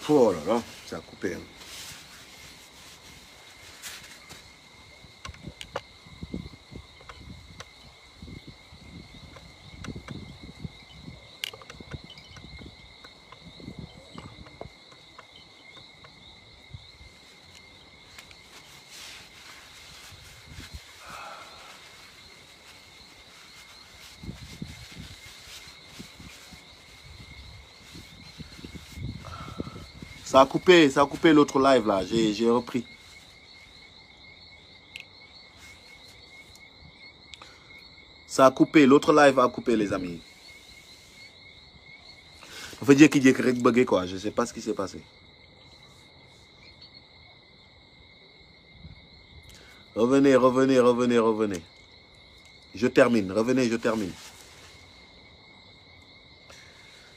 Oh là là, ça a coupé. Hein. Ça a coupé l'autre live là, j'ai repris. Ça a coupé, l'autre live a coupé les amis. On fait dire qu'il dit que bugué quoi, je sais pas ce qui s'est passé. Revenez, revenez, revenez, revenez. Je termine, revenez, je termine.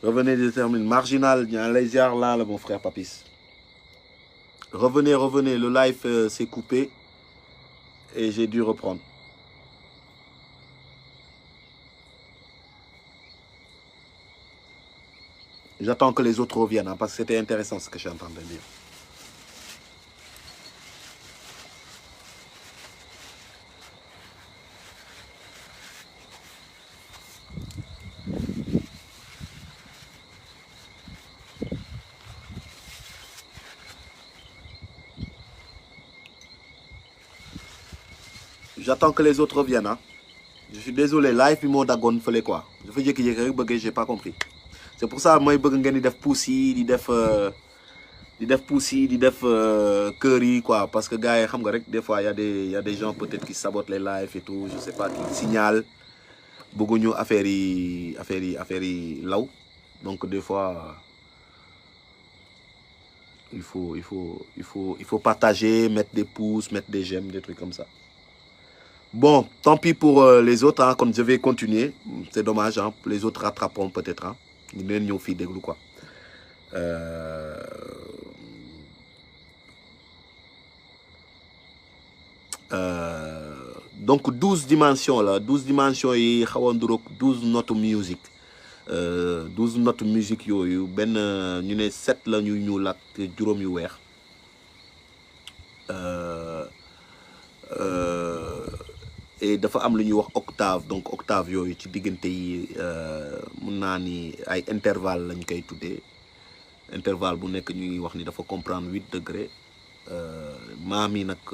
Revenez, je termine. Marginal, il y a un lézard là, mon frère Papis. Revenez, revenez, le live s'est coupé et j'ai dû reprendre. J'attends que les autres reviennent, hein, parce que c'était intéressant ce que je suis en train de dire. J'attends que les autres reviennent. Hein. Je suis désolé, live, ils m'ont dagon fallait quoi. Je veux dire que j'ai pas compris. C'est pour ça que moi, je veux def poussi, def poussi, def curry, quoi. Parce que, gars, des fois, il y a des gens peut-être qui sabotent les lives et tout, je sais pas, qui signalent. Beaucoup de affaires là. Donc, des fois, il faut partager, mettre des pouces, mettre des j'aime, des trucs comme ça. Bon, tant pis pour les autres, hein, comme je vais continuer. C'est dommage, hein, les autres rattraperont peut-être. Hein. Ils ont fait des glous, quoi. Donc 12 dimensions là, 12 dimensions et 12 notes musique. 12 notes musique yoyu ben ñu né 7 la ñu lak juroom yu wéx. Et dafa am lu ñuy wax octave, donc octave yoyu ci digënté yi mën na ni ay intervalle lañ koy tuddé. Intervalle bu nek ñuy wax ni dafa comprendre 8 degrés. Mami nak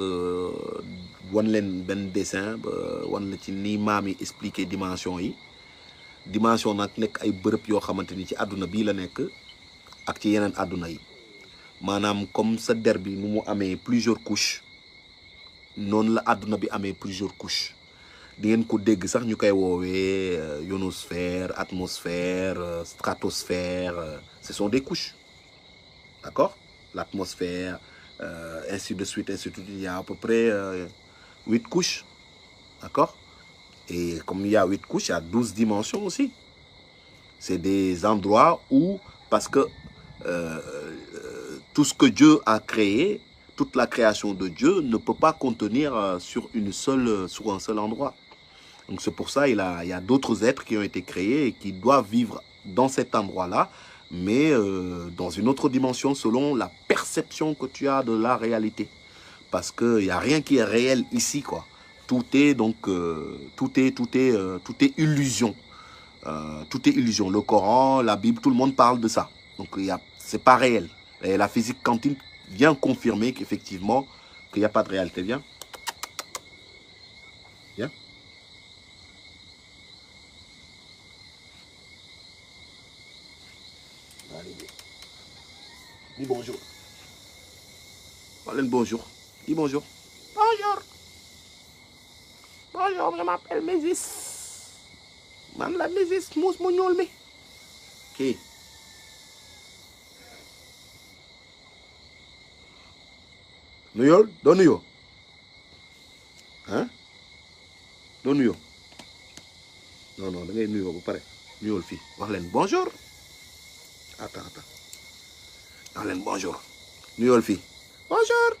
wan len ben dessin wan la ci ni mami expliquer dimension yi dimension nak nek ay bërëb yo xamanteni ci aduna bi la nek ak ci yenen aduna yi manam comme sa der bi nu mu amé plusieurs couches non la aduna bi amé plusieurs couches di ngeen ko dégg sax ñukay wowe ionosphère, atmosphère, stratosphère, ce sont des couches, d'accord? L'atmosphère, ainsi de suite, ainsi de suite. Il y a à peu près 8 couches, d'accord? Et comme il y a 8 couches, il y a 12 dimensions aussi. C'est des endroits où, parce que tout ce que Dieu a créé, toute la création de Dieu ne peut pas contenir sur un seul endroit. Donc c'est pour ça il y a d'autres êtres qui ont été créés et qui doivent vivre dans cet endroit-là, mais dans une autre dimension selon la perception que tu as de la réalité. Parce qu'il n'y a rien qui est réel ici, quoi. Tout est donc, tout est illusion. Tout est illusion. Le Coran, la Bible, tout le monde parle de ça. Donc c'est pas réel. Et la physique quantique vient confirmer qu'effectivement, qu'il n'y a pas de réalité. Viens. Viens. Allez, dis bonjour. Allez, bonjour. Dis bonjour. Bonjour. Bonjour, je m'appelle Mésis. Man la Mésis, mous mo ñool mi. Ok. Nuyol, do nuyo. Hein? Do nuyo. Non, non, da ngay nuyo ba pare. Nuyol fi. Wax len bonjour. Attends. Wax len bonjour. Nuyol fi. Bonjour.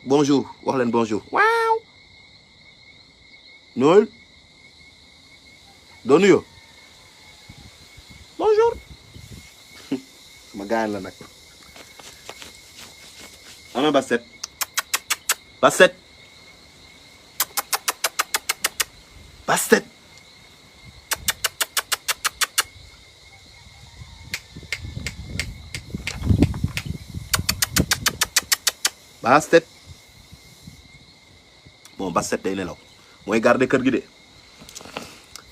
Bonjour. Wax len bonjour. Wow. Noël. Do nuyo. Bonjour. ma gaañ la nag. ana Bastet. Bastet. Bastet. Bastet. Bon, Bastet day nelaw mooy garder kër gi de.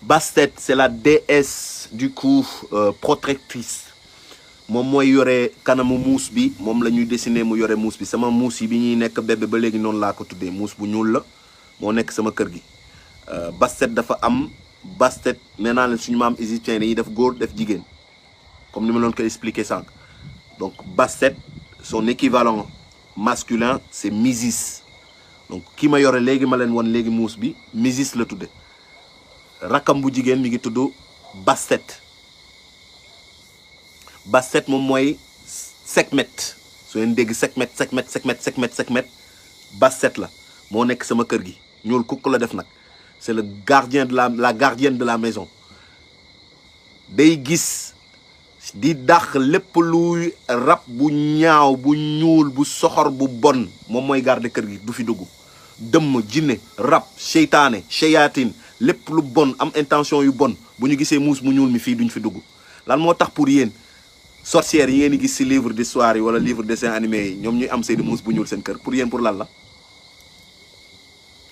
Bastet, c'est la déesse du coup protectrice. Moom mooy yore kanamu muus bi moom la ñuy dessiner mu yore muus bi sama muus yi bi ñuy nekk bébé ba léegi noonu laa ko tuddee muus bu ñuul la moo nekk sama kër gi. Bastet dafa am Bastet nee naa leen suñu maam égyptien yi def góor def jigéen comme ni ma doon ko expliquer sànq. Donc Bastet son équivalent masculin c'est Misis. Donc ki ma yore léegi ma leen won léegi muus bi Misis la tudde. Rakam bu jigéen mi ngi tudd Bastet. Bastet moom mooy Sekhmet su ngeen dégg Sekhmet Bastet la moo nekk sama kër gi ñuul kukk la def nag c'est le gardien de la gardienne de la maison. Day gis di dàq lépp luy rab bu ñaaw bu ñuul bu soxor bu bon moom mooy garder kër gi du fi dugg. Dëmm jinne rab seytaane shayatin lépp lu bon am intention yu bon bu ñu gisee muus mu ñuul mi fii duñ fi dugg. Lan moo tax pour yéen sorcières yi ngeen di gis ci livre d'histoire yi wala livre dessin animé yi ñoom ñuy am seeni muus bu ñuul seen kër pour yéen pour lan la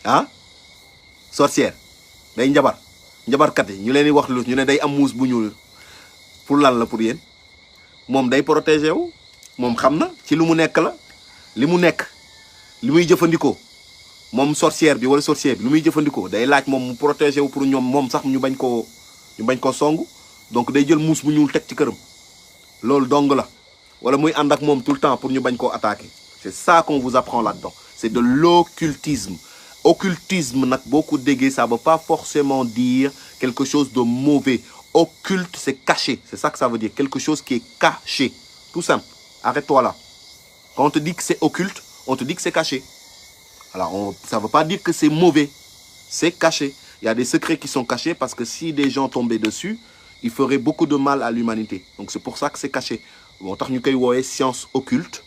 ah sorcière day njabarkat yi ñu leen di wax lu ñu ne day am muus bu ñuul pour lan la pour yéen moom day protéger wu moom xam na ci lu mu nekk la li mu nekk li muy jëfandikoo moom sorcière bi wala sorcier bi lu muy jëfandikoo day laaj moom mu protéger wu pour ñoom moom sax ñu bañ koo songu donc day jël muus bu ñuul teg ci këram loolu dong la wala muy ànd ak moom tout le temps pour ñu bañ koo attaquer. C'est ça qu'on vous apprend là-dedans. C'est de l'occultisme. Occultisme nag boo ko déggee ça veut pas forcément dire quelque chose de mauvais. Occulte c'est caché, c'est ça que ça veut dire, quelque chose qui est caché, tout simple. Arrête-toi là. Quand on te dit que c'est occulte, on te dit que c'est caché. Alors ça veut pas dire que c'est mauvais, c'est caché. Il y a des secrets qui sont cachés parce que si des gens tombaient dessus, il ferait beaucoup de mal à l'humanité. Donc c'est pour ça que c'est caché. Bon, tax ñu koy woowee science occulte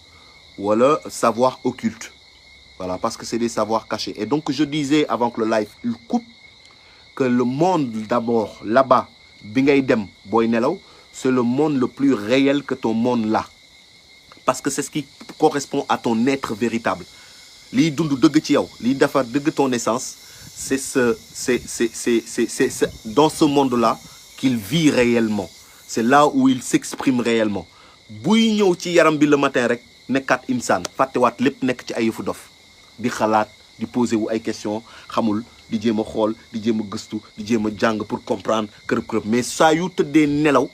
wala savoir occulte. Voilà, parce que c'est des savoirs cachés. Et donc je disais avant que le live il coupe que le monde d'abord là-bas bi ngay dem booy nelaw c'est le monde le plus réel que ton monde là. Parce que c'est ce qui correspond à ton être véritable. Liy dund dëgg ci yow, liy defar dëgg ton essence, c'est dans ce monde-là qu'il vit réellement. C'est là où il s'exprime réellement. Buy ñëw ci yaram bi le matin rek nekkaat insaan fàttewaat lépp nekk ci ay yëfu dof di xalaat di poser wu ay questions xamul di jéem a xool di jéem a gëstu di jéem a jàng pour comprendre kërëb mais saa yu tëddee nelaw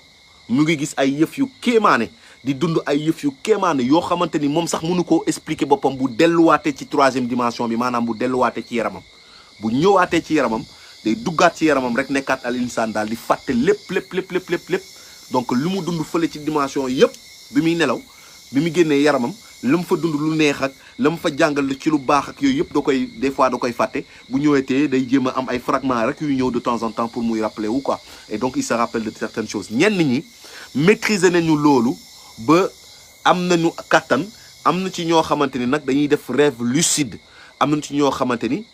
mu ngi gis ay yëf yu kéemaane di dund ay yëf yu kéemaane yoo xamante ni moom sax mënu koo expliquer boppam bu delluwaatee ci troisième dimension bi maanaam bu delluwaatee ci yaramam bu ñëwaatee ci yaramam day duggaat ci yaramam rek nekkaat al insaan daal di fàtte lépp donc lu mu dund fële ci dimension yëpp bi muy nelaw bi mu génnee yaramam la mu fa dund lu neex ak la mu fa jàngal ci lu baax ak yooyu yëpp da koy des fois da koy fàtte bu ñëwetee day jéem a am ay fragments rek yu ñëw de temps en temps pour muy rappeler wu quoi et donc il se rappelle de certaines choses ñenn ñi maîtriser nañu loolu ba am nañu kattan am na ci ñoo xamante ni nag dañuy def rêve lucide am na ci ñoo xamante ni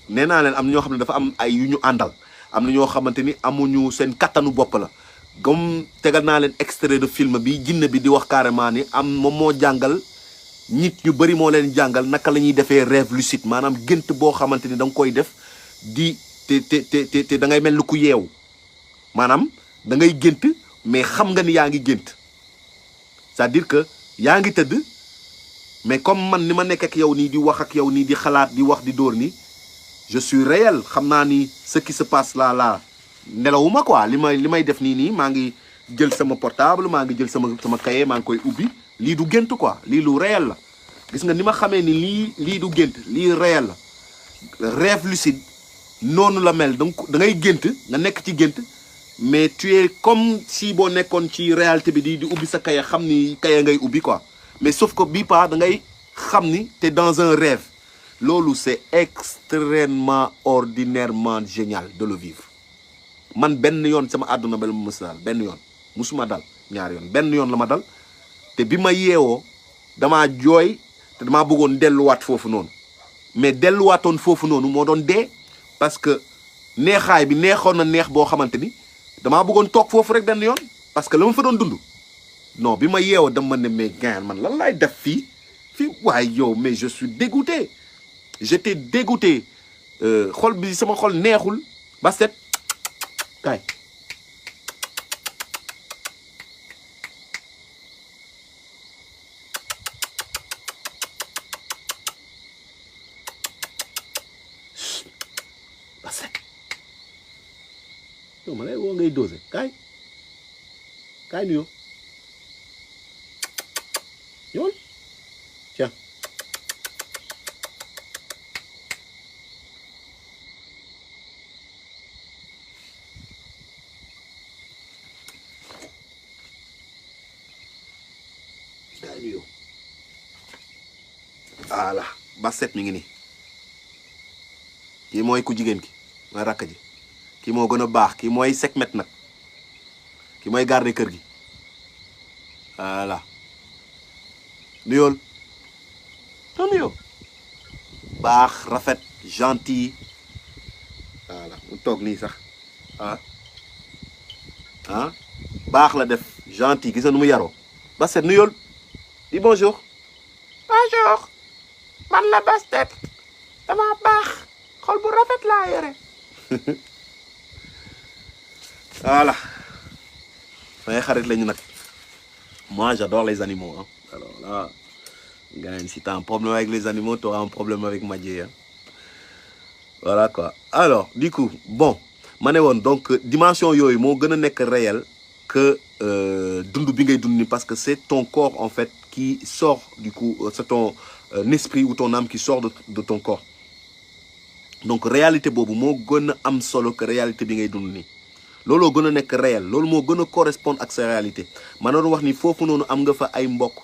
nee naa leen am na ñoo xam ne dafa am ay yu ñu àndal am na ñoo xamante ni amuñu seen kattanu bopp la comme tegal naa leen extrait de film bi jinne bi di wax carrément ni am moom moo jàngal nit ñu bëri moo leen jàngal naka la ñuy defee rêve lucide maanaam gént boo xamante ni da nga koy def di te da ngay mel ni ku yeewu maanaam da ngay gént mais xam nga ni yaa ngi gént c'est-à-dire que yaa ngi tëdd mais comme man ni ma nekk ak yow nii di wax ak yow nii di xalaat di wax di dóor nii je suis réel xam naa ni ce qui se passe là nelawuma quoi li may def nii maa ngi jël sama portable maa ngi jël sama cahier maa ngi koy ubbi lii du gént quoi lii lu réel la gis nga ni ma xamee ni lii du gént lii réel la rêve lucide noonu la mel donc da ngay gént nga nekk ci gént mais tu es comme si boo nekkoon ci réalité bi di ubbi sa cahier xam ni cahier ngay ubbi quoi mais sauf que bii pas da ngay xam ni t'es dans un rêve loolu c'est extrêmement ordinairement génial de le vivre man benn yoon sama àdduna ba la mu mës daal benn yoon musuma dal ñaar yoon benn yoon la ma dal te bi ma yeewoo damaa jooy te damaa bëggoon delluwaat foofu noonu mais delluwaatoon foofu noonu moo doon dee parce que neexaay bi neexoon na neex boo xamante ni damaa bëggoon toog foofu rek benn yoon parce que la ma fa doon dund non bi ma yeewoo dama ne mais gain man lan laay def fii waaye yow mais je suis dégoûté j'étais dégoûté xol bi sama xol neexul ba set kaay ba set yow ma lay woo ngay dosé kaay nuyoo ñëwal tiens kaay nuyoo voilà ba set mi ngi nii kii mooy ku jigéen ki mooy rakk ji kii moo gën a baax kii mooy sekmet nag kii mooy garder kër gi voilà nuyool non nuyoo baax rafet gentil voilà mu toog nii sax baax la def gentil gis na nu mu yaroo Bastet nuyool di bonjour man la Bastet dama baax xol bu rafet laa yore voilà may xarit lañu nag moi j'adore les animaux hein. Alors là gars, si t'as un problème avec les animaux t'auras un problème avec Madjé hein. Voilà quoi. Alors du coup bon ma ne woon donc dimension yooyu moo gën a nekk réel que dund bi ngay dund ni parce que c'est ton corps en fait qui sort du coup c'est ton esprit ou ton âme qui sort de ton corps donc réalité boobu moo gën a am solo que réalité bi ngay dund nii looloo gën a nekk réel loolu moo gën a correspondre ak sa réalité ma doon wax ni foofu noonu am nga fa ay mbokk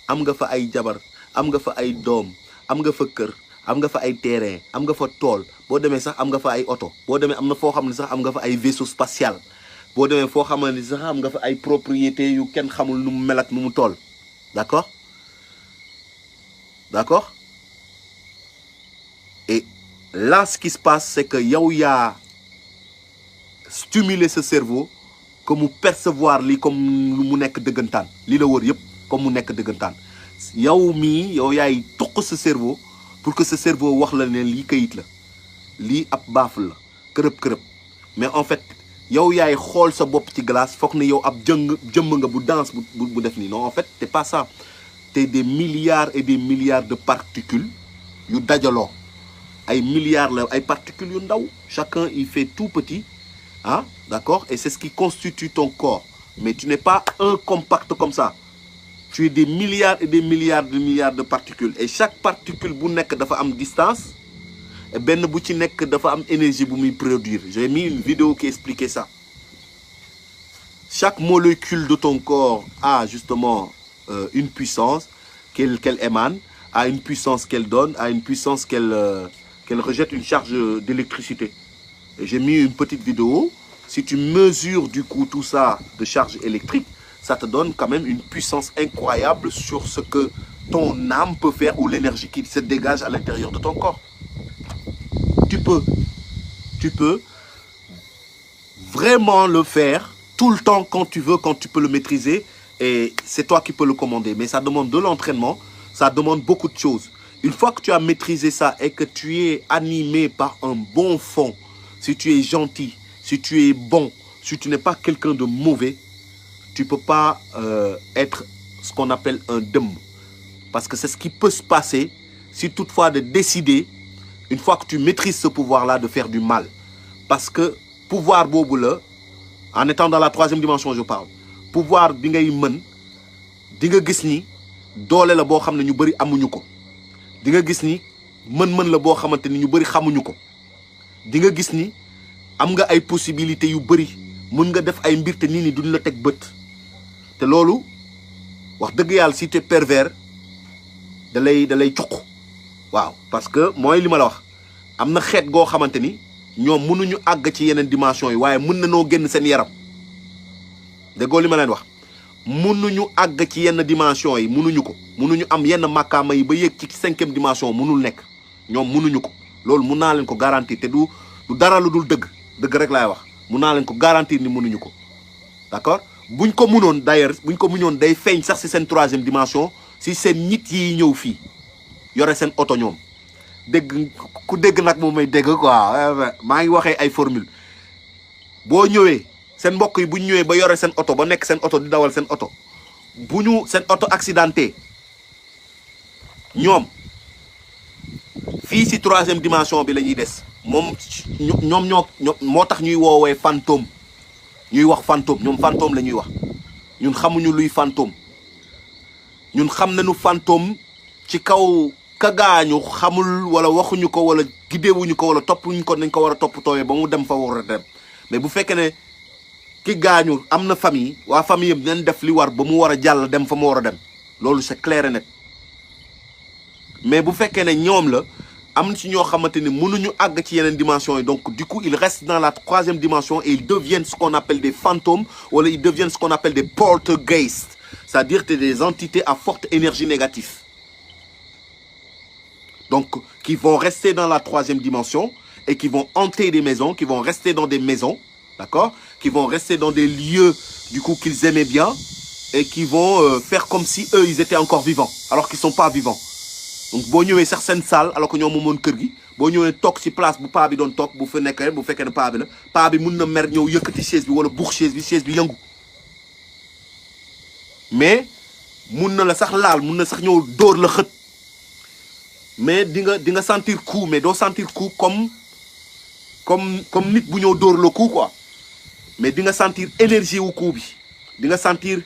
am nga fa ay jabar am nga fa ay doom am nga fa kër am nga fa ay terrain am nga fa tool boo demee sax am nga fa ay oto boo demee am na foo xam ne sax am nga fa ay vaisseau spatial boo demee foo xam ne sax am nga fa ay propriété yu kenn xamul nu mu mel ak nu mu toll d'accord et là ce qui se passe c'est que yow yaa stimuler ce cerveau que mu percevoir lii comme lu mu nekk dëggantaan lii la wër yëpp comme mu nekk dëggantaan yow mii yow yaay tuq sa cerveau pour que ce cerveau wax la ne lii kayit la lii ab baaful la kërëb mais en fait yow yaay xool sa bopp ci glace foog ne yow ab jëmm nga bu danse bu def nii non en fait c'est pas ça t'es des milliards et des milliards de particules yu dajaloo ay milliards la ay particules yu ndaw chacun il fait tout petit ah d'accord et c'est ce qui constitue ton corps mais tu n'es pas un compact comme ça tu es des milliards et des milliards de particules et chaque particule bu nekk dafa am distance et benn bu ci nekk dafa am énergie bu muy produire j'ai mis une vidéo qui expliquait ça chaque molécule de ton corps a justement une puissance qu'elle émane a une puissance qu'elle donne a une puissance qu'elle rejette une charge d'électricité et j'ai mis une petite vidéo si tu mesures du coup tout ça de charge électrique ça te donne quand même une puissance incroyable sur ce que ton âme peut faire ou l'énergie qui se dégage à l'intérieur de ton corps. Tu peux vraiment le faire tout le temps quand tu veux, quand tu peux le maîtriser et c'est toi qui peux le commander. Mais ça demande de l'entraînement, ça demande beaucoup de choses. Une fois que tu as maîtrisé ça et que tu es animé par un bon fond, si tu es gentil, si tu es bon, si tu n'es pas quelqu'un de mauvais, tu peux pas être ce qu'on appelle un dëmm parce que c'est ce qui peut se passer si toutefois de décider une fois que tu maîtrises ce pouvoir-là de faire du mal parce que pouvoir boobu la en étant dans la troisième dimension je parle pouvoir bi ngay mën di nga gis ni doole la boo xam ne ñu bëri amuñu ko di nga gis ni mën-mën la boo xamante ni ñu bëri xamuñu ko di nga gis ni am nga ay possibilités yu bëri mën nga def ay mbir te nit ñi duñ la teg bët te loolu wax dëgg yàlla si tu es pervers da lay cuq waaw parce que mooy li ma la wax am na xeet goo xamante ni ñoom mënuñu àgg ci yeneen dimension yi waaye mën na noo génn seen yaram déggoo li ma leen wax mënuñu àgg ci yenn dimension yi mënuñu ko mënuñu am yenn màkkaama yi ba yéeg ci 5e dimension mënul nekk ñoom mënuñu ko loolu mun naa leen ko garantir te du dara lu dul dëgg rek laay wax mun naa leen ko garantir ni mënuñu ko d'accord buñ ko mënoon d'ailleurs buñ ko mënoon day feeñ sax ci seen 3e dimension si seen nit yi ñëw fii yore seen oto ñoom dégg ku dégg nag moom may dégg quoi maa ngi waxee ay formule boo ñëwee seen mbokk yi bu ñu ñëwee ba yore seen oto ba nekk seen oto di dawal seen oto bu ñu seen oto accidenté ñoom fii ci 3e dimension bi la ñuy des moom ñoo moo tax ñuy woowee fantôme ñuy wax fantôme ñoom fantôme la ñuy wax ñun xamuñu luy fantôme ñun xam nañu fantôme ci kaw ka gaañu xamul wala waxuñu ko wala giddeewuñu ko wala toppuñu ko nañ ko war a toppatooyee ba mu dem fa war a dem mais bu fekkee ne ki gaañu am na famille waa famille yëpp dinañ def li war ba mu war a jàll dem fa mu war a dem loolu c'est clair et net mais bu fekkee ne ñoom la am ci ñoo xamante ni mënuñu àgg ci yeneen dimension yi donc du coup ils restent dans la 3e dimension et ils deviennent ce qu'on appelle des fantômes wala ils deviennent ce qu'on appelle des poltergeists, c'est-à-dire des entités à forte énergie négative. Donc, qui vont rester dans la 3e dimension et qui vont hanter des maisons, qui vont rester dans des maisons, d'accord? Qui vont rester dans des lieux, du coup, qu'ils aimaient bien et qui vont faire comme si eux, ils étaient encore vivants, alors qu'ils ne sont pas vivants. Donc, boo ñëwee certaines salles, alors que ñoo moomoon kër gi, boo ñëwee toog ci place bu paa bi doon toog bu fa nekkee bu fekkee ne paa bi la paa bi mun na mer ñëw yëkkati chaise bi wala buux chaise bi yëngu. Mais mun na la sax laal mun na sax ñëw dóor la xët. Mais di nga sentir coup mais doo sentir coup comme nit bu ñëw dóor le coup quoi mais di nga sentir énergie wu coup bi di nga sentir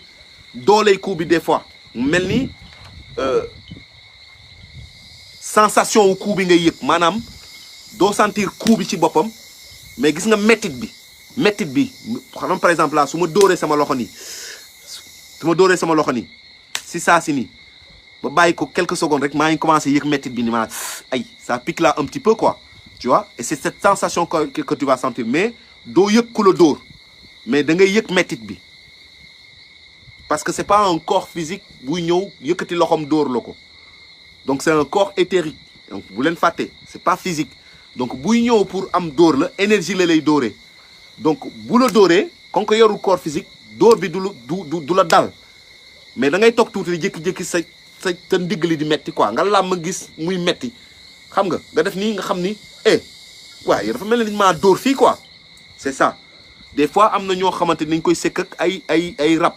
dooley coup bi des fois mel ni sensation wu coup bi ngay yëg maanaam doo sentir coup bi ci boppam mais gis nga mettit bi xam par exemple là su ma dóoree sama loxo nii si saa si nii ba bàyyi ko quelques secondes rek maa ngi commencé yëg mettit bi ni ma ay ça pique là un petit peu quoi tu vois et c'est cette sensation que tu vas sentir mais doo yëg ku la dóor mais da ngay yëg mettit bi parce que c'est pas un corps physique buy ñëw yëkkati loxoom dóor la ko donc c'est un corps éthérique donc bu leen fàtte c'est pas physique donc buy ñëw pour am dóor la énergie la lay dóoree donc bu la dóoree comme que yorul corps physique dóor bi du la dal mais da ngay toog tuuti jékki-jékki sa ndigg li di metti quoi nga làmm gis muy metti xam nga def nii nga xam ni waaye dafa mel ni dañ maa dóor fii quoi c'est ça des fois am na ñoo xamante ni dañ koy sekk ak ay rab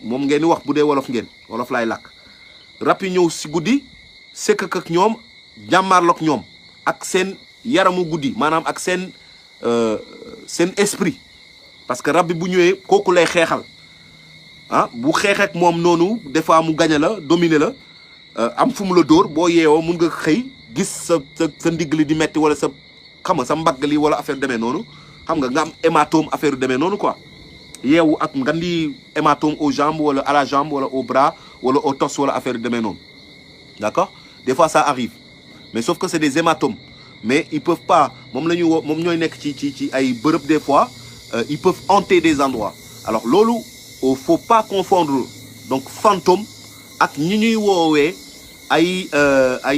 moom ngeen di wax bu dee wolof laay làkk rab yi ñëw si guddi sekk ak ñoom jàmmaarloog ñoom ak seen yaramu guddi maanaam ak seen esprit parce que rab bi bu ñëwee kooku lay xeexal bu xeexeek moom noonu des fois mu gañe la dominer la am fu mu la dóor boo yeewoo mun nga xëy gis sa ndigg li di metti wala sa mbagg li wala affaire demee noonu xam nga am hématome affaire demee noonu quoi yeewu ak nga di hématome aux jambes wala à la jambe wala au bras wala au torse wala affaire demee noonu d'accord des fois ça arrive mais sauf que c'est des hématomes mais ils peuvent pas moom la ñuy woo moom ñooy nekk ci ay bërëb des fois ils peuvent hanter des endroits alors loolu faut pas confondre donc fantôme ak ñi ñuy woowee ay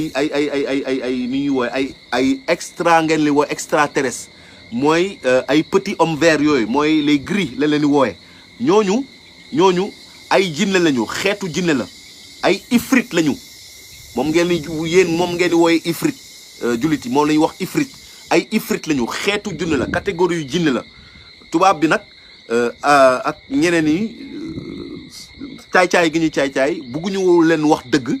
ni ñuy woowee ay extra ngeen li woo extraterrestre mooy ay petits hommes verts yooyu mooy les gris la leen di woowee ñooñu ay jinne lañu xeetu jinne la ay ifrit lañu moom ngeen di woowee ifrit jullit yi moom la ñuy wax ifrit ay ifrit lañu xeetu jinne la catégorie yu jinne la tubaab bi nag ak ñeneen yi caay-caay gi ñuy caay-caay bugguñu leen wax dëgg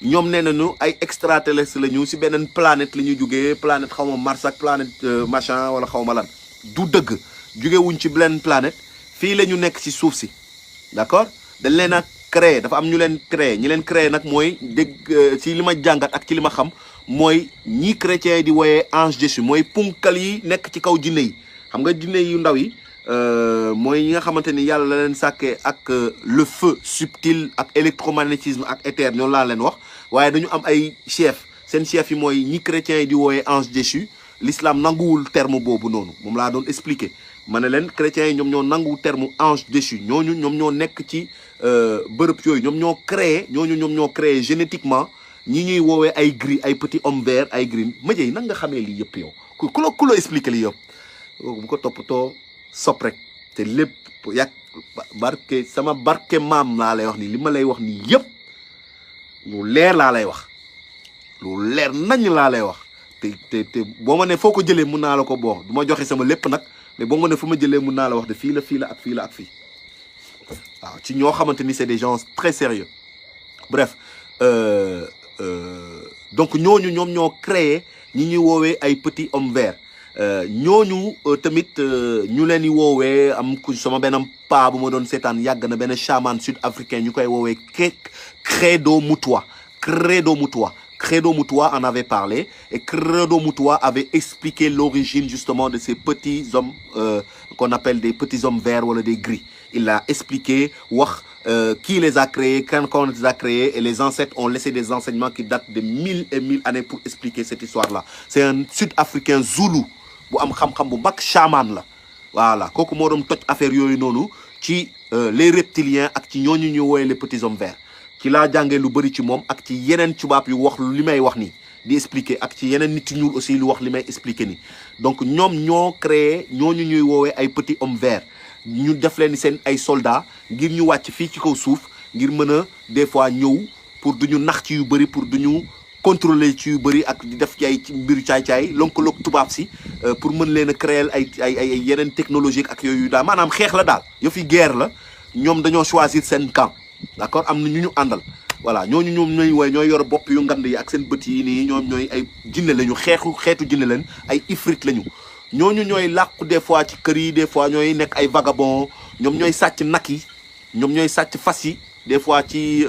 ñoom nee nañu ay extraterrestre la ñu si beneen planète la ñuy jógee planète xaw ma Mars ak planète machin wala xaw ma lan du dëgg jógewuñ ci beneen planète fii la ñu nekk ci suuf si d'accord dañ leen a créé dafa am ñu leen créé ñi leen créé nag mooy dégg ci li ma jàngat ak ci li ma xam mooy ñi chrétiens yi di wooyee ange déchu mooy punkal yi nekk ci kaw jinne yi xam nga jinne yu ndaw yi mooy ñi nga xamante ni yàlla la leen sàkkee ak le feu subtil ak électromagnétisme ak éther ñoo laa leen wax waaye dañu am ay chef seen chef yi mooy ñi chrétiens yi di wooyee ange déchu l'islam nanguwul terme boobu noonu moom laa doon expliquer ma ne leen chrétiens yi ñoom ñoo nangu terme ange déchu ñooñu ñoom ñoo nekk ci bërëb yooyu ñoom ñoo créé génétiquement ñi ñuy woowee ay gris ay petits hommes verts ay gris ma jëy nan nga xamee lii yëpp yow ku la expliqué lii yëpp bu ko toppatoo sopp rek te lépp yàq barke sama barke maam laa lay wax nii li ma lay wax nii yëpp lu leer laa lay wax lu leer nañ laa lay wax te boo ma ne foo ko jëlee mun naa la ko boo du ma joxe sama lépp nag mais boo ma ne fu ma jëlee mun naa la wax de fii la ak fii la ak fii waaw ci ñoo xamante ni c'est des gens très sérieux bref donc ñooñu ñoom ñoo créé ñi ñuy woowee ay petits hommes verts ñooñu tamit ñu leen di woowee am ku sama benn paa bu ma doon seetaan yàgg na benn chaman sud-africain ñu koy woowee Credo Mutwa Credo Mutwa en avait parlé et Credo Mutwa avait expliqué l'origine justement de ces petits hommes qu'on appelle des petits hommes verts wala des gris. Il a expliqué wax qui les a créés, quand on les a créés et les ancêtres ont laissé des enseignements qui datent de 1000 et 1000 années pour expliquer cette histoire-là. C'est un Sud-Africain Zoulou bu am xam-xam bu mag chaman la voilà kooku moo doon toj affaire yooyu noonu ci les reptiliens ak ci ñooñu ñu woowee les petits hommes verts. ci laa jàngee lu bëri ci moom ak ci yeneen tubaab yu wax li may wax nii di expliquer ak ci yeneen nit ñuul aussi lu wax li may expliquer nii donc ñoom ñoo créé ñooñu ñuy woowee ay petits hommes verts ñu def leen seen ay soldats ngir ñu wàcc fii ci kaw suuf ngir mën a des fois ñëw pour duñu nax ci yu bëri pour duñu contrôler ci yu bëri ak di def ci ay mbiru caay-caay lëkkaloog tubaab si pour mën leen a créer ay yeneen technologique ak yooyu daal maanaam xeex la daal yëfi guerre la ñoom dañoo choisir seen camp. d'accord am na ñu àndal voilà ñooñu ñoom ñooy yor bopp yu ngand yi ak seen bët yi nii ñoom ñooy ay jinne lañu xeetu jinne leen ay ifrit lañu ñooñu ñooy làqu des fois ci kër yi des fois ñooy nekk ay vagabond ñoom ñooy sàcc nag yi ñoom ñooy sàcc fas yi des fois ci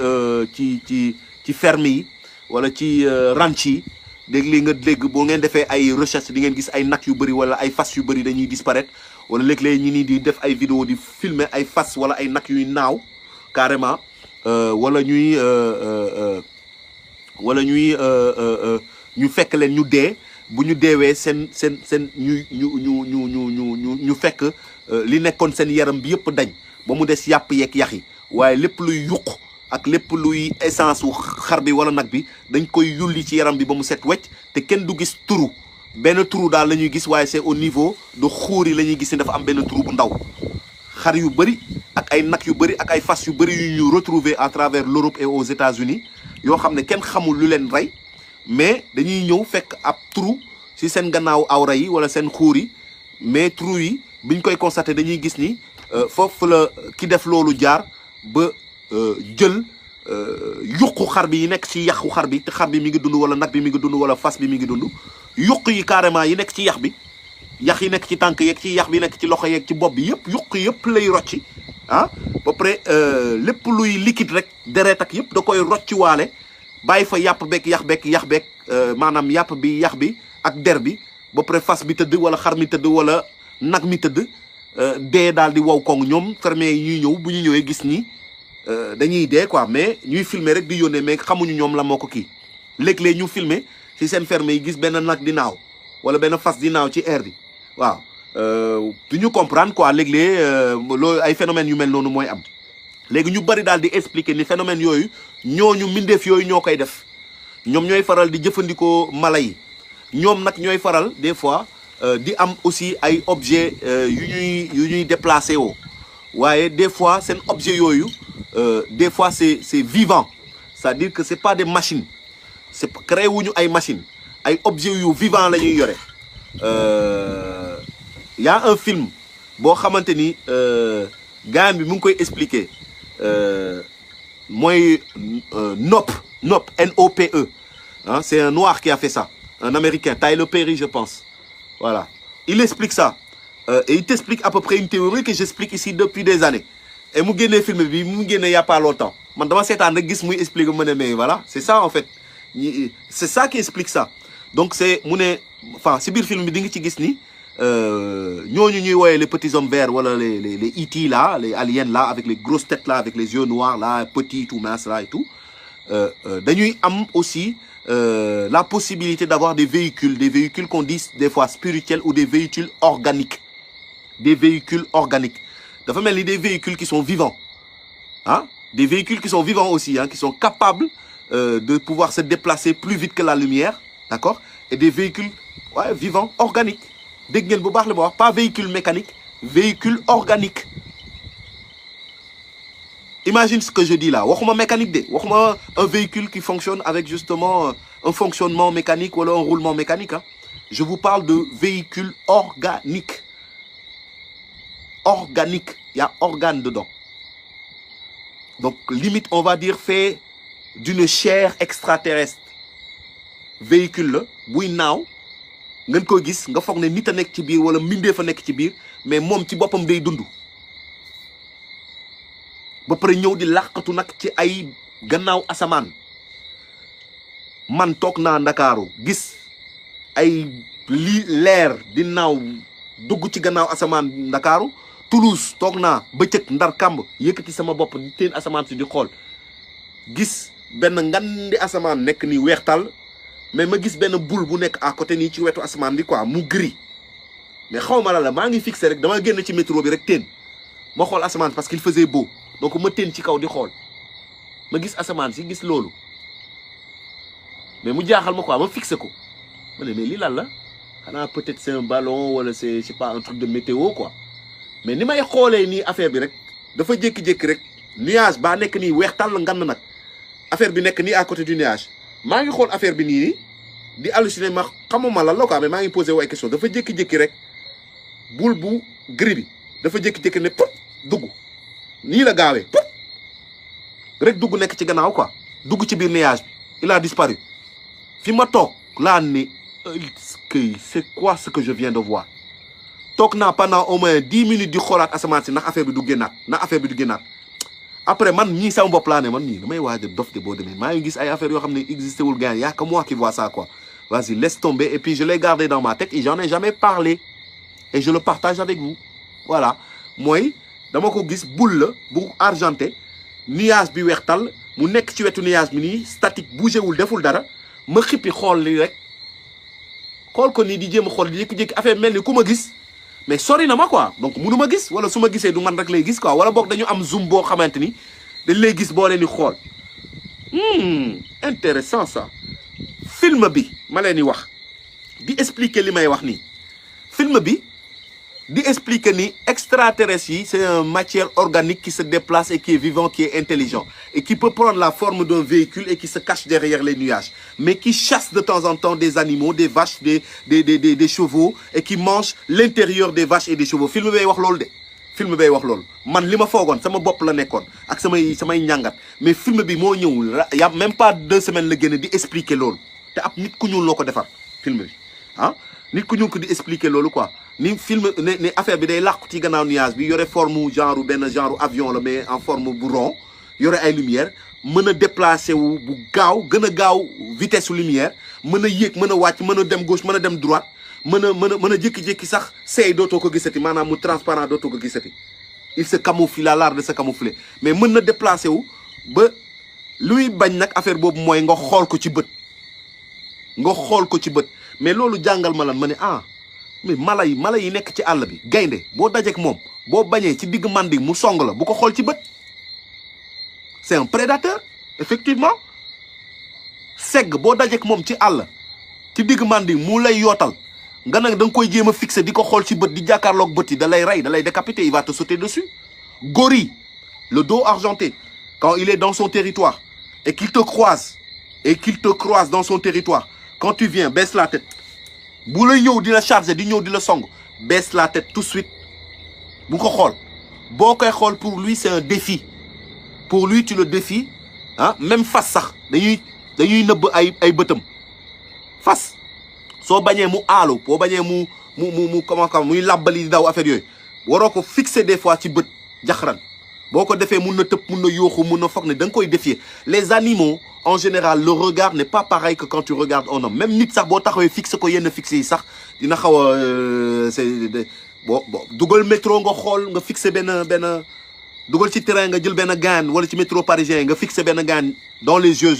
ferme yi wala ci ranch yi dégg li nga dégg boo ngeen defee ay recherche di ngeen gis ay nag yu bëri wala ay fas yu bëri dañuy disparaître wala léeg-léeg ñi nii di def ay vidéo di filmer ay fas wala ay nag yuy naaw carrément wala ñuy ñu fekk leen ñu dee bu ñu deewee seen ñu fekk li nekkoon seen yaram bi yëpp dañ ba mu des yàpp yeeg yax yi waaye lépp luy yuq ak lépp luy essence wu xar bi wala nag bi dañ koy yulli ci yaram bi ba mu set wecc te kenn du gis turu benn turu daal la ñuy gis waaye c'est au niveau de xuur yi la ñuy gis ni dafa am benn turu bu ndaw xar yu bëri ak ay nag yu bëri ak ay fas yu bëri yu ñu retrouver à travers l'Europe et aux États-Unis yoo xam ne kenn xamul lu leen rey mais dañuy ñëw fekk ab trou ci seen gannaaw awra yi wala seen xuur yi mais trou yi biñ koy constater dañuy gis ni foofu la ki def loolu jaar ba jël yuqu xar bi yi nekk ci yaxu xar bi te xar bi mi ngi dund wala nag bi mi ngi dund wala fas bi mi ngi dund yuq yi carrément yi nekk ci yax bi yax yi nekk ci tànk yeeg ci yax bi nekk ci loxo yeeg ci bopp bi yëpp yuq yëpp lay rocci ah ba pare lépp luy liquide rek deret ak yëpp da koy rocci waale bàyyi fa yàpp beeg yax beeg maanaam yàpp bi yax bi ak der bi ba pare fas bi tëdd wala xar mi tëdd wala nag mi tëdd dee daal di wow koŋ ñoom fermier yi ñuy ñëw bu ñu ñëwee gis ni dañuy dee quoi mais ñuy filmer rek di yónnee mais xamuñu ñoom la moo ko kii léeg-léeg ñu filmer ci seen ferme yi gis benn nag di naaw wala benn fas di naaw ci air bi waaw du ñu comprendre quoi léeg-léeg loolu ay phénomènes yu mel noonu mooy am léegi ñu bari daal di expliquer ni phénomènes yooyu ñooñu mbindeef yooyu ñoo koy def ñoom ñooy faral di jëfandikoo mala yi ñoom nag ñooy faral des fois di am aussi ay objets yu ñuy déplacé woo waaye des fois seen objets yooyu des fois c'est vivant c'est-à-dire que c'est pas des machines c'est créé wuñu ay machines ay objets yu vivant la ñuy yore y a un film boo xamante ni gars bi mu ngi koy expliquer mooy Nope N-O-P-E hein, c'est un noir qui a fait ça un américain Tyler Perry je pense voilà il explique ça et il t'explique à peu près une théorie que j'explique ici depuis des années et mu génnee film bi mu génnee y a pas longtemps man dama seetaan rek gis muy expliquer mu ne mais voilà c'est ça en fait c'est ça qui explique ça donc c'est mu ne enfin si biir film bi di nga ci gis ni ñooñu ñuy woowee les petits hommes verts wala les E.T. là les aliens là avec les grosses têtes là avec les yeux noirs là petits tout minces là et tout dañuy am aussi la possibilité d'avoir des véhicules qu'on dit des fois spirituels ou des véhicules organiques des véhicules organiques. Dafa mel ni des véhicules qui sont vivants. Hein? Des véhicules qui sont vivants aussi, hein, qui sont capables de pouvoir se déplacer plus vite que la lumière. D'accord? Et des véhicules vivants, organiques. Dégg ngeen bu baax la ma wax, pas véhicule mécanique, véhicule organique. Imagine ce que je dis là. Waxuma mécanique de. Waxuma un véhicule qui fonctionne avec justement un fonctionnement mécanique ou alors un roulement mécanique. Hein. Je vous parle de véhicules organiques. Organique. Il y a organe dedans. Donc, limite, on va dire, fait d'une chair extraterrestre. Véhicule là, buy naaw, ngeen ko gis, nga foog ne nit a nekk ci biir wala mbindee fa nekk ci biir, mais moom ci boppam day dund. Ba pare ñëw di làqatu nag ci ay gannaaw asamaan. Man toog naa Ndakaaru gis ay leer di naaw dugg ci gannaaw asamaan Ndakaaru. Toulouse toog naa bëccëg ndar kàmb yëkkati sama bopp di teen asamaan si di xool gis benn ngandi asamaan nekk nii weextal mais ma gis benn boule bu nekk à côté nii ci wetu asamaan bi quoi mu gris mais xaw ma la maa ngi fixé rek dama génn ci métro bi rek teen ma xool asamaan parce qu'il faisait beau donc ma teen ci kaw di xool ma gis asamaan si gis loolu mais mu jaaxal ma quoi ma fixé ko ma ne mais lii lan la xanaa peut-être c'est un ballon wala c'est je sais pas un truc de météo quoi. Mais ni may xoolee nii affaire bi rek dafa jékki-jékki rek nuage baa nekk nii weex tàll ngan nag affaire bi nekk nii à côté du nuage maa ngi xool affaire bi nii di halluciner ma xamuma lan la quoi mais maa ngi posé wu ay question dafa jékki-jékki rek boule bu gris bi dafa jékki-jékki ne pop dugg nii la gaawee pop rek dugg nekk ci gannaaw quoi dugg ci biir nuage bi il a disparu fi ma toog laa ne c'est quoi ce que je viens de voir. Toog naa pendant au moins 10 minutes di xoolaat asamaan si ndax affaire bi du génnaat ndax affaire bi du génnaat après man ñii sama bopp laa ne man ñii damay waaj a dof de boo demee maa ngi gis ay affaires yoo xam ne existé wul gars y a que moi qui vois ça quoi. Vas-y laisse tomber et puis je l'ai gardé dans ma tête et j'en ai jamais parlé et je le partage avec vous. Voilà mooy dama ko gis boule la bu argenté nuage bi weextal mu nekk ci wetu nuage bi nii statique bougé wul deful dara ma xippi xool li rek xool ko nii di jéem a xool di jékki-jékki affaire mel ni ku ma gis. Mais sori na ma quoi donc munu ma gis wala su ma gisee du man rek lay gis quoi wala boog dañu am zoom boo xamante ni dañ lay gis boo leen di xool intéressant ça film bi ma leen di wax di expliquer li may wax nii film bi di expliquer ni extraterrestre yi c'est une matière organique qui se déplace et qui est vivant qui est intelligent et qui peut prendre la forme d'un véhicule et qui se cache derrière les nuages mais qui chasse de temps en temps des animaux des vaches des chevaux et qui mange l'intérieur des vaches et des chevaux film bay wax loolu de film bay wax loolu man li ma foogoon sama bopp la nekkoon ak samay njàngat mais film bi moo ñëw y a même pas 2 semaines la génn di expliquer loolu te ab nit ku ñuul loo ko defar film bi ah nit ku ñuul ko di expliquer loolu quoi ni film ne affaire bi day làqu ci gannaaw nuage bi yore forme genre benn genre avion la mais en forme bu rond yore ay lumière mën a déplacer wu bu gaaw gën a gaaw vitesse lumière mën a yéeg mën a wàcc mën a dem gauche mën a dem droite mën a jékki-jékki sax seey dootoo ko gisati maanaam mu transparent dootoo ko gisati il se camoufle il a l'art de se camoufler mais mën na déplacer wu ba luy bañ nag affaire boobu mooy nga xool ko ci bët mais loolu jàngal ma lan ma ne mais mala yi nekk ci àll bi gaynde boo dajeek moom boo bañee ci digg mandi mu song la bu ko xool ci bët c'est un prédateur effectivement segg boo dajeek moom ci àll ci digg mandi mu lay yootal nga nag da nga koy jéem a fixé di ko xool ci bët di jàkkaarloog bët yi da lay rey da lay décapiter il va te sauter dessus. Gorille le dos argenté quand il est dans son territoire et qu'il te croise dans son territoire quand tu viens baisse la tête bu lay ñëw di la charger di ñëw di la song baisse la tête tout de suite bu ko xool boo koy xool pour lui c'est un défi pour lui tu le défies même fas sax dañuy nëbb ay bëtam fas soo bañee mu aalu boo bañee mu comment muy làbbali di daw affaire yooyu waroo ko fixer des fois ci bët jaxran boo ko defee mun na tëb mun na yooxu mun na foog ne da nga koy défier les animaux en général le regard n'est pas pareil que quand tu regardes un homme même nit sax boo taxawee fixe ko yenn fixe yi sax dina xaw a c'est bon dugal métro nga xool nga fixé benn dugal ci terrain nga jël benn gaan wala ci métro parisien nga fixé benn gaan dans les yeux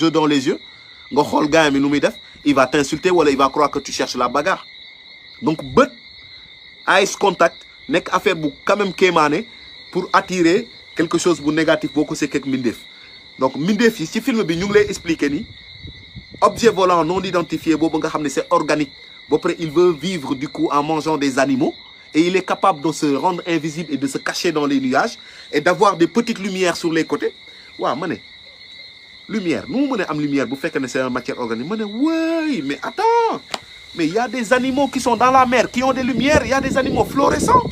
nga xool gaan bi nu muy def il va t'insulter wala il va croire que tu cherches la bagarre donc bët eyes contact nekk affaire bu quand même kéemaane pour attirer quelque chose bu négatif boo ko sekkee ak mbindeef. Donc mbindeef yi ci film bi ñu ngi lay expliquer ni objet volant non identifié boobu nga xam ne c'est organique ba pare il veut vivre du coup en mangeant des animaux et il est capable de se rendre invisible et de se cacher dans les nuages et d'avoir des petites lumières sur les côtés. Waaw ma ne lumière nu mu mën a am lumière bu fekkee ne c'est une matière organique ma ne oui mais attends mais il y a des animaux qui sont dans la mer qui ont des lumières, il y a des animaux fluorescents,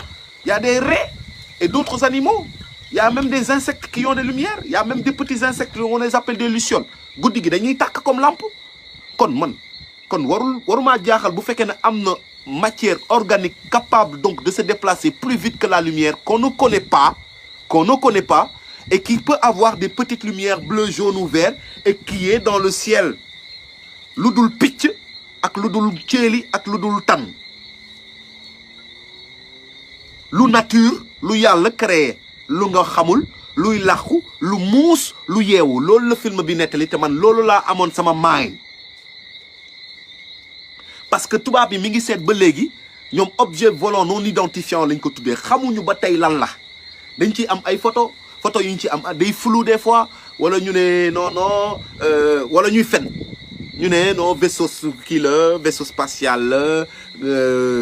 il y a des raies et d'autres animaux, il y a même des insectes qui ont des lumières, il y a même des petits insectes on les appelle des lucioles guddi gi dañuy tàkk comme lampe. kon waruma jaaxal bu fekkee ne am na matière organique capable donc de se déplacer plus vite que la lumière qu'on ne connaît pas et qui peut avoir des petites lumières bleues, jaunes ou verts et qui est dans le ciel lu dul picc ak lu dul ceeli ak lu dul tan lu nature lu yàlla créé lu nga xamul luy làqu lu muus lu yeewu loolu la film bi nettali te man loolu laa amoon sama mind parce que tubaab bi mi ngi seet ba léegi ñoom objet volant non identifiant lañ ko tuddee xamuñu ba tey lan la dañ ciy am ay photo yu ñu ci am day flou des fois wala ñu ne non wala ñuy fen ñu ne non vaisseau kii la vaisseau spatial la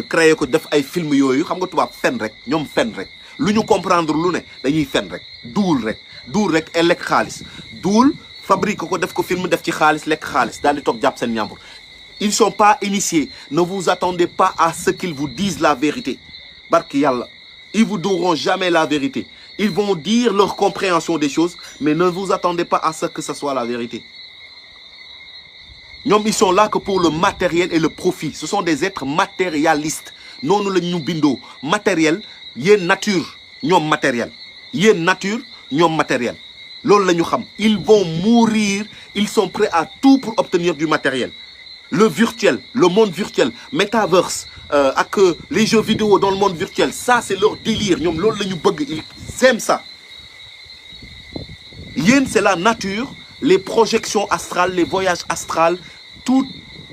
créé ko def ay film yooyu xam nga tubaab fen rek ñoom fen rek lu ñu comprendre lu ne dañuy fen rek duul rek et lekk xaalis duul fabrique ko def ko film def ci xaalis lekk xaalis daal di toog jàpp seen ñàmbur. Ils sont pas initiés, ne vous attendez pas à ce qu'ils vous disent la vérité barki yàlla ils vous diront jamais la vérité. Ils vont dire leur compréhension des choses, mais ne vous attendez pas à ce que ce soit la vérité. Ñoom ils sont là que pour le matériel et le profit. Ce sont des êtres matérialistes. Noonu la ñu bindoo matériel yéen nature ñoom matériel yéen nature ñoom matériel loolu la ñu xam. Ils vont mourir, ils sont prêts à tout pour obtenir du matériel. Le virtuel, le monde virtuel, metaverse, ak les jeux vidéo dans le monde virtuel, ça c'est leur délire. Ñoom loolu la ñu bëgg, ils aiment ça. Yéen c'est la nature, les projections astrales, les voyages astrales, toute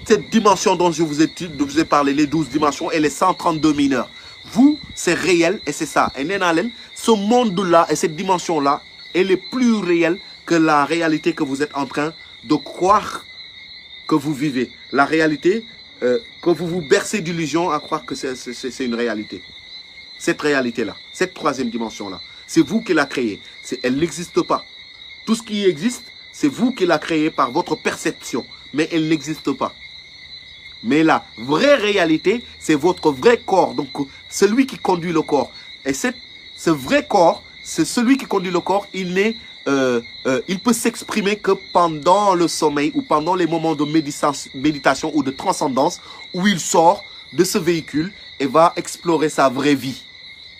cette dimension dont je vous ai parlé, les 12 dimensions et les 132 mineurs. Vous, c'est réel et c'est ça. Et nee naa leen, ce monde-là et cette dimension-là, elle est plus réelle que la réalité que vous êtes en train de croire que vous vivez. La réalité, que vous vous bercez d'illusions à croire que c'est une réalité. Cette réalité-là, cette troisième dimension-là, c'est vous qui la créez. Elle n'existe pas. Tout ce qui existe, c'est vous qui la créez par votre perception. Mais elle n'existe pas. Mais la vraie réalité, c'est votre vrai corps. Donc, celui qui conduit le corps. Et ce vrai corps, c'est celui qui conduit le corps, il peut s'exprimer que pendant le sommeil ou pendant les moments de méditation ou de transcendance où il sort de ce véhicule et va explorer sa vraie vie.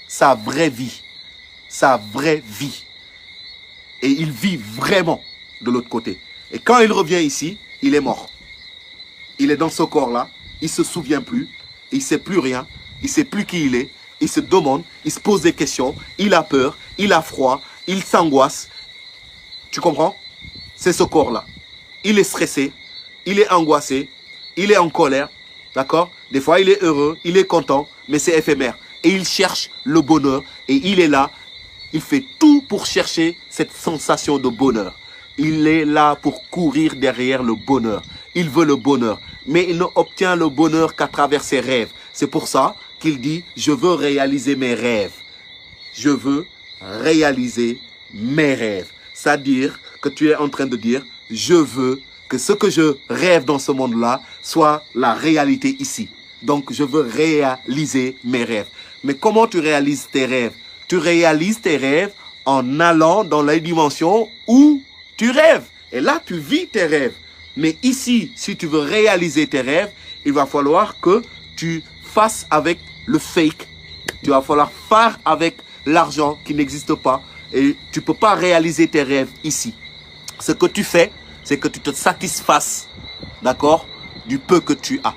Sa vraie vie. Sa vraie vie. Et il vit vraiment de l'autre côté. Et quand il revient ici, il est mort. Il est dans ce corps-là, il ne se souvient plus, il ne sait plus rien, il ne sait plus qui il est, il se demande, il se pose des questions, il a peur, il a froid, il s'angoisse. Tu comprends? C'est ce corps-là. Il est stressé, il est angoissé, il est en colère, d'accord? Des fois, il est heureux, il est content, mais c'est éphémère. Et il cherche le bonheur, et il est là, il fait tout pour chercher cette sensation de bonheur. Il est là pour courir derrière le bonheur. Il veut le bonheur, mais il ne obtient le bonheur qu'à travers ses rêves. C'est pour ça qu'il dit, je veux réaliser mes rêves. Je veux réaliser mes rêves. C'est-à-dire que tu es en train de dire, je veux que ce que je rêve dans ce monde-là soit la réalité ici. Donc, je veux réaliser mes rêves. Mais comment tu réalises tes rêves? Tu réalises tes rêves en allant dans les dimensions où tu rêves. Et là, tu vis tes rêves. Mais ici, si tu veux réaliser tes rêves, il va falloir que tu fasses avec le fake. Tu vas falloir faire avec l'argent qui n'existe pas. Et tu ne peux pas réaliser tes rêves ici. Ce que tu fais, c'est que tu te satisfasses, d'accord, du peu que tu as.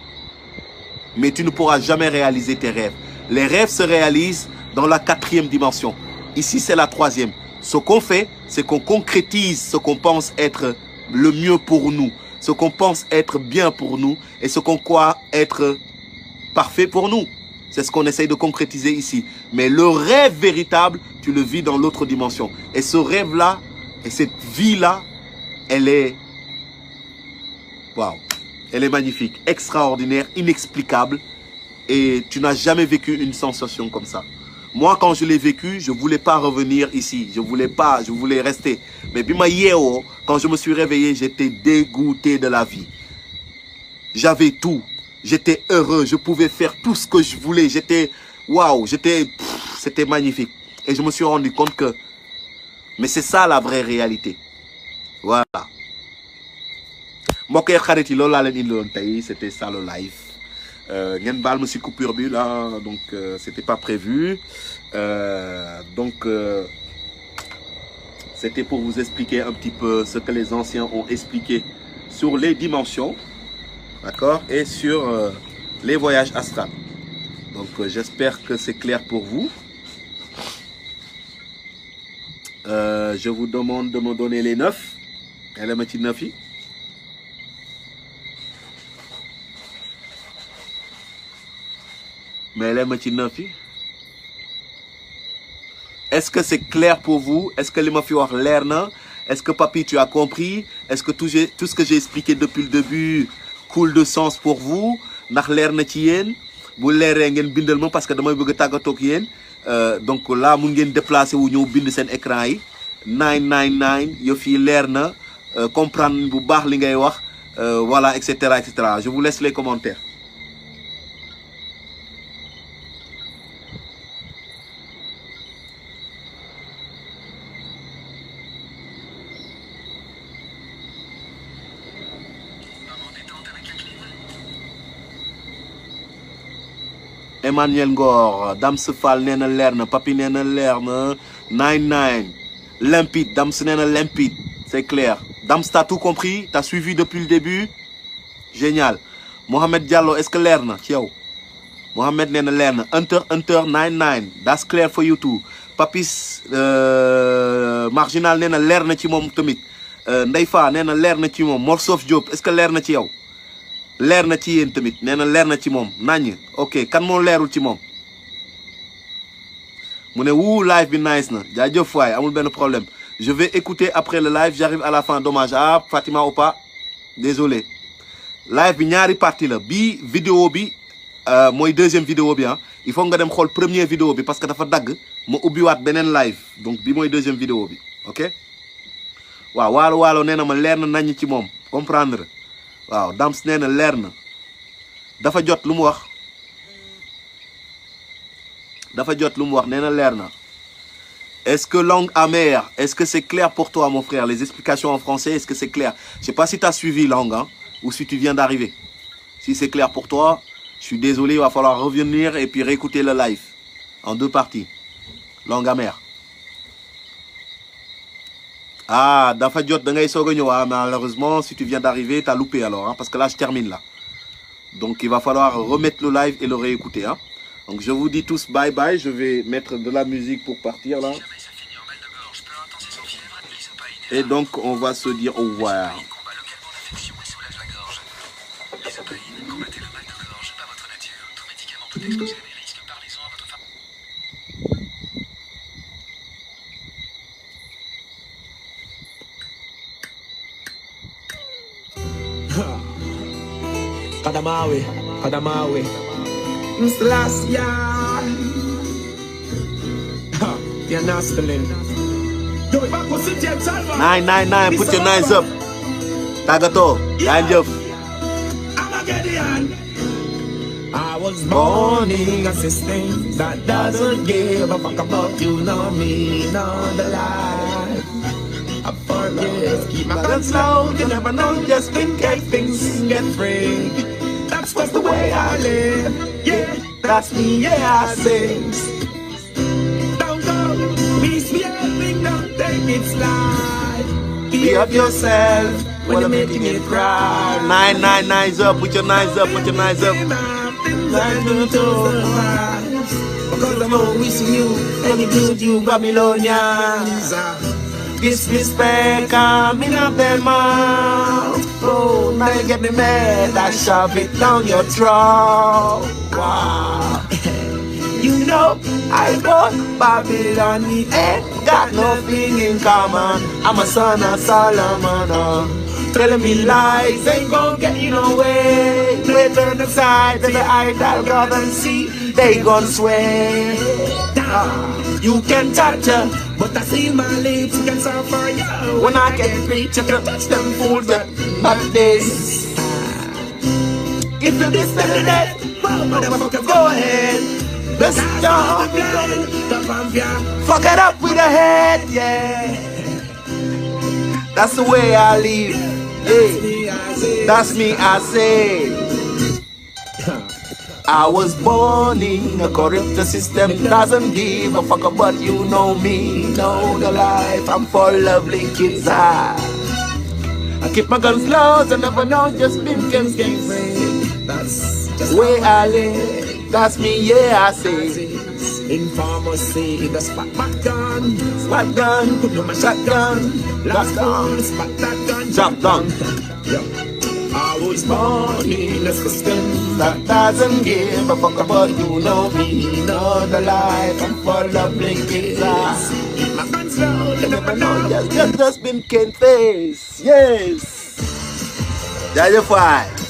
Mais tu ne pourras jamais réaliser tes rêves. Les rêves se réalisent dans la 4e dimension. Ici, c'est la 3e. Ce qu'on fait, c'est qu'on concrétise ce qu'on pense être le mieux pour nous, ce qu'on pense être bien pour nous et ce qu'on croit être parfait pour nous. C'est ce qu'on essaye de concrétiser ici. Mais le rêve véritable, tu le vis dans l'autre dimension. Et ce rêve-là, et cette vie-là, elle est... Waouh! Elle est magnifique, extraordinaire, inexplicable. Et tu n'as jamais vécu une sensation comme ça. Moi, quand je l'ai vécu, je ne voulais pas revenir ici. Je voulais rester. Mais bima yeo, quand je me suis réveillé, j'étais dégoûté de la vie. J'avais tout. J'étais heureux. Je pouvais faire tout ce que je voulais. J'étais... Waouh, c'était magnifique. Et je me suis rendu compte que... Mais c'est ça la vraie réalité. Voilà. Mbokk xarit yi loolu laa leen indiloon tey, c'était ça le live. Ngeen baal ma si coupure bi là, donc c'était pas prévu. C'était pour vous expliquer un petit peu ce que les anciens ont expliqué sur les dimensions, d'accord, et sur les voyages astrales. Donc j'espère que c'est clair pour vous. Je vous demande de me donner les 9. Elle est petite 9. Mais elle est petite 9. Est-ce que c'est clair pour vous? Est-ce que les mafios ont l'air? Est-ce que papi tu as compris? Est-ce que tout ce que j'ai expliqué depuis le début coule de sens pour vous? Ndax leer na ci yéen? Bu leeree ngeen bindal ma parce que damay bëgg tàggatoo ak yéen. Donc là mun ngeen déplacer wu ñëw bind seen écran yi 999 yëf yi leer na comprendre bu baax li ngay wax voilà, etc., etc. Je vous laisse les commentaires. Emmanuel Ngor, Dams Fall nena lerna, Papi nena lerna, 99, limpide, Dams nena limpide, c'est clair. Dams, t'as tout compris? T'as suivi depuis le début? Génial. Mohamed Diallo, est-ce que lerna? Ciao. Mohamed nena lerna, Hunter 99, that's clear for you too. Papis Marginal nena lerna ci mom tamit. Ndeyfa nena lerna ci mom. Morsof Diop, est-ce que lerna ci yow? Leer na ci yéen tamit nee na leer na ci moom nañ. Ok, kan moo leerul ci moom mu ne wuu live bi nice na jaajëf waay amul benn problème. Je vais écouter après le live, j'arrive à la fin. Dommage. Ah Fatima Opa, désolé. Live bi ñaari partie la bii vidéo bi mooy deuxième vidéo bi. Il faut nga dem xool première vidéo bi parce que dafa dagg ma ubbiwaat beneen live, donc bi mooy deuxième vidéo bi. Ok waaw waalo nee na ma leer na nañ ci moom comprendre. Waaw Dams nee na leer na dafa jot lu mu wax nee na leer na. Est-ce que langue amère, est-ce que c'est clair pour toi mon frère? Les explications en français, est-ce que c'est clair? Je sais pas si tu as suivi langue ou si tu viens d'arriver. Si c'est clair pour toi, je suis désolé, il va falloir revenir et puis réécouter le live en deux parties. Langue amère. Ah, dafa jot da ngay soog a ñëw. Malheureusement, si tu viens d'arriver, t'as loupé alors, parce que là, je termine là. Donc, il va falloir remettre le live et le réécouter. Donc, je vous dis tous bye bye. Je vais mettre de la musique pour partir là. Et donc, on va se dire au revoir. Padamawe, Mr. Last Year, you're not spelling. 999, put your nines up. Tagato, Janjov. I was born in a system that doesn't give a fuck about you, nor me, nor the life. I forget, keep my guns low, you never know, just in case things get free. That's just the way I live, yeah, that's me, yeah, I sing. Don't go, misbehaving, don't take it slide. Be up yourself when you're making it cry. 999's up, put your nines up, put your nines up. Because I'm always wishing you, and you do you Babylonians. Disrespect coming up their mouth. Oh, now you get me mad, I shove it down your throat. Wow. You know, I bought Babylon, we ain't got nothing in common. I'm a son of Solomon. Telling me lies ain't gon' get you no way. They turn aside to the idol God and see they gon' swear. You can touch her, but I see my lips can suffer you. When I can reach, I can touch them fools, but not this. If you this then that, motherfucker, go ahead. Let's jump. Fuck it up with the head, yeah. That's the way I live. Hey, that's me, I say. I was born in a corrupt system, doesn't give a fuck about you know me, know the life. I'm for lovely kids. I keep my guns close, I never know, just been gang free. That's just way I live. That's me, yeah, I say. In pharmacy, the spot gun, put on my shotgun, last gun, spot that gun, drop down. I was born in a system that doesn't give a fuck about you know me, know the life. I'm for lovely kids. Keep my guns low, you never know. Just been Ken Face, yes. That's a fight.